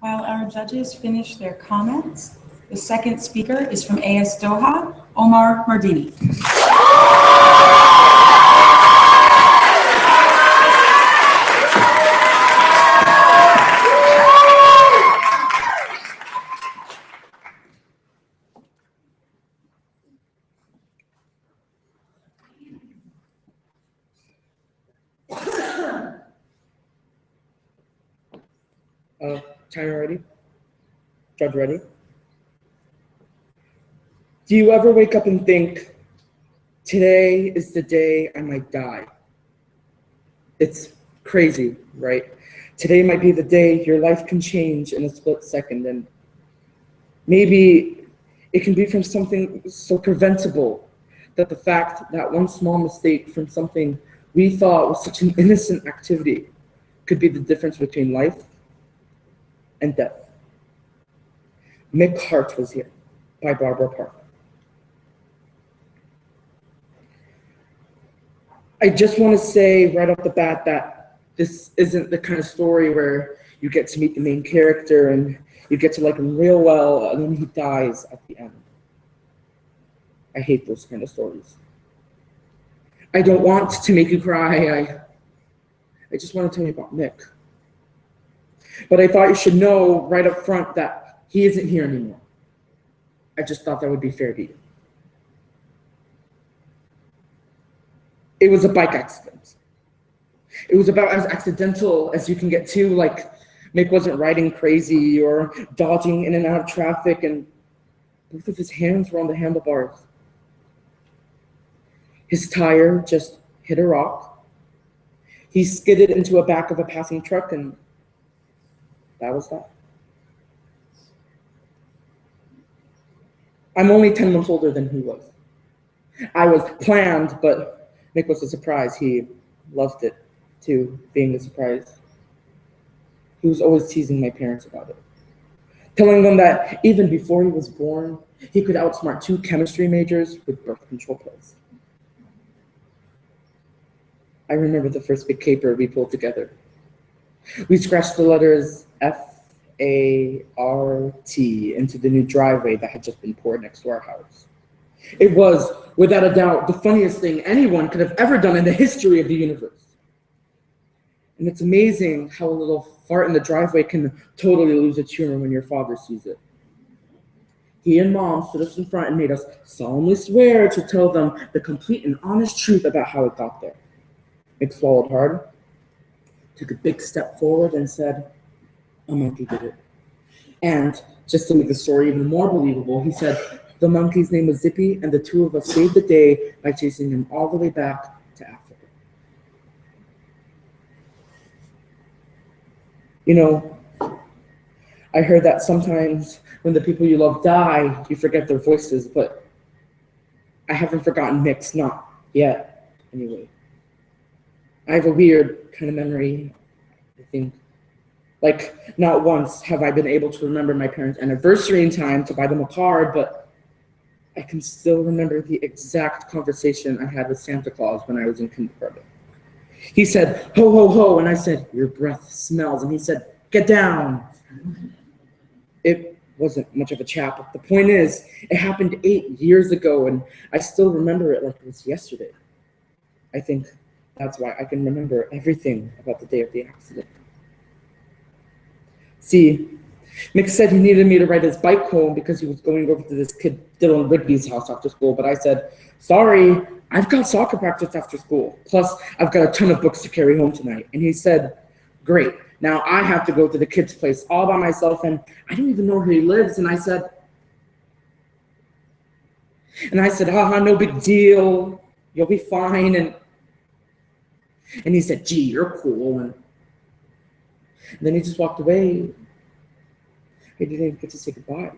While our judges finish their comments, the second speaker is from AS Doha, Omar Mardini. Timer ready? Judge ready? Do you ever wake up and think, today is the day I might die? It's crazy, right? Today might be the day your life can change in a split second, and maybe it can be from something so preventable that the fact that one small mistake from something we thought was such an innocent activity could be the difference between life and death. Mick Harte was here by Barbra. I just want to say right off the bat that this isn't the kind of story where you get to meet the main character and you get to like him real well and then he dies at the end. I hate those kind of stories. I don't want to make you cry. I just want to tell you about Mick. But I thought you should know right up front that he isn't here anymore. I just thought that would be fair to you. It was a bike accident. It was about as accidental as you can get to, like Mick wasn't riding crazy or dodging in and out of traffic, and both of his hands were on the handlebars. His tire just hit a rock. He skidded into the back of a passing truck, and that was that. I'm only 10 months older than he was. I was planned, but Mick was a surprise. He loved it too, being a surprise. He was always teasing my parents about it, telling them that even before he was born, he could outsmart 2 chemistry majors with birth control pills. I remember the first big caper we pulled together. We scratched the letters F-A-R-T into the new driveway that had just been poured next to our house. It was, without a doubt, the funniest thing anyone could have ever done in the history of the universe. And it's amazing how a little fart in the driveway can totally lose its humor when your father sees it. He and Mom stood us in front and made us solemnly swear to tell them the complete and honest truth about how it got there. Mick swallowed hard, took a big step forward and said, "A monkey did it." And just to make the story even more believable, he said the monkey's name was Zippy, and the 2 of us saved the day by chasing him all the way back to Africa. You know, I heard that sometimes when the people you love die, you forget their voices, but I haven't forgotten Mick's, not yet, anyway. I have a weird kind of memory, I think. Like, not once have I been able to remember my parents' anniversary in time to buy them a card, but I can still remember the exact conversation I had with Santa Claus when I was in kindergarten. He said, "Ho, ho, ho," and I said, "Your breath smells," and he said, "Get down." It wasn't much of a chat, but the point is, it happened 8 years ago, and I still remember it like it was yesterday. I think that's why I can remember everything about the day of the accident. See, Mick said he needed me to ride his bike home because he was going over to this kid Dylan Rigby's house after school, but I said, "Sorry, I've got soccer practice after school. Plus, I've got a ton of books to carry home tonight." And he said, "Great, now I have to go to the kid's place all by myself, and I don't even know where he lives." And I said, "Haha, no big deal. You'll be fine." And he said, "Gee, you're cool." And then he just walked away. He didn't even get to say goodbye.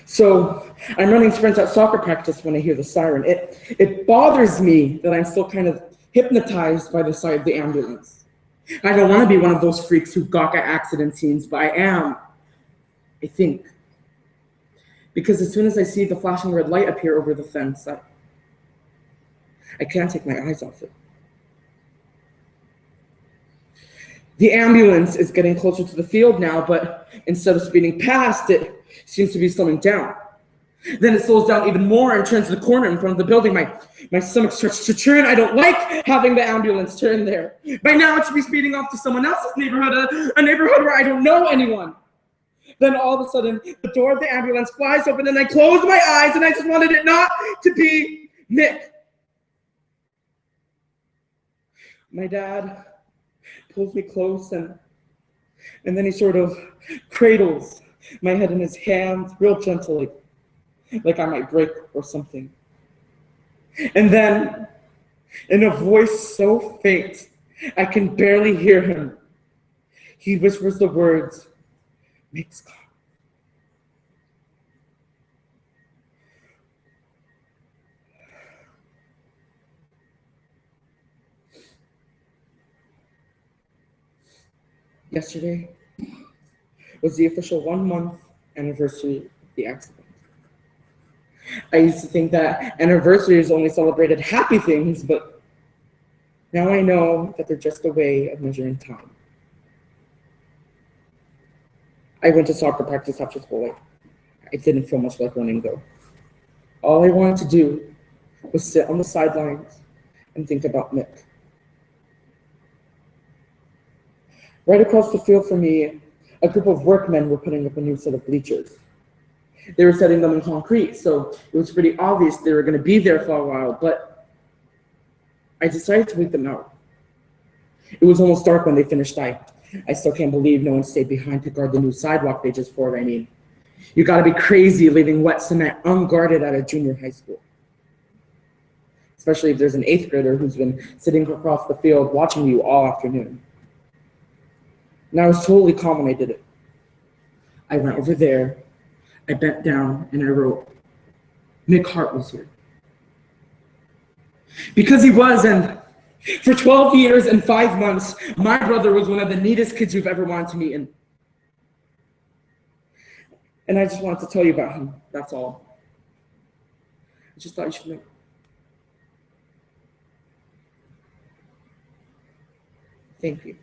So I'm running sprints at soccer practice when I hear the siren. It bothers me that I'm still kind of hypnotized by the sight of the ambulance. I don't want to be one of those freaks who gawk at accident scenes, but I am, I think. Because as soon as I see the flashing red light appear over the fence, I can't take my eyes off it. The ambulance is getting closer to the field now, but instead of speeding past, it seems to be slowing down. Then it slows down even more and turns the corner in front of the building. My stomach starts to turn. I don't like having the ambulance turn there. By now, it should be speeding off to someone else's neighborhood, a neighborhood where I don't know anyone. Then all of a sudden, the door of the ambulance flies open, and I close my eyes, and I just wanted it not to be Mick. My dad pulls me close, and then he sort of cradles my head in his hands real gently, like I might break or something. And then, in a voice so faint, I can barely hear him, he whispers the words, "Mick's car." Yesterday was the official 1-month anniversary of the accident. I used to think that anniversaries only celebrated happy things, but now I know that they're just a way of measuring time. I went to soccer practice after school. I didn't feel much like running though. All I wanted to do was sit on the sidelines and think about Mick. Right across the field from me, a group of workmen were putting up a new set of bleachers. They were setting them in concrete, so it was pretty obvious they were going to be there for a while, but I decided to wait them out. It was almost dark when they finished. I still can't believe no one stayed behind to guard the new sidewalk they just poured. I mean, you gotta be crazy leaving wet cement unguarded at a junior high school. Especially if there's an 8th grader who's been sitting across the field watching you all afternoon. And I was totally calm when I did it. I went over there, I bent down, and I wrote, "Mick Harte was here." Because he was, and for 12 years and 5 months, my brother was one of the neatest kids you've ever wanted to meet. And I just wanted to tell you about him, that's all. I just thought you should know. Thank you.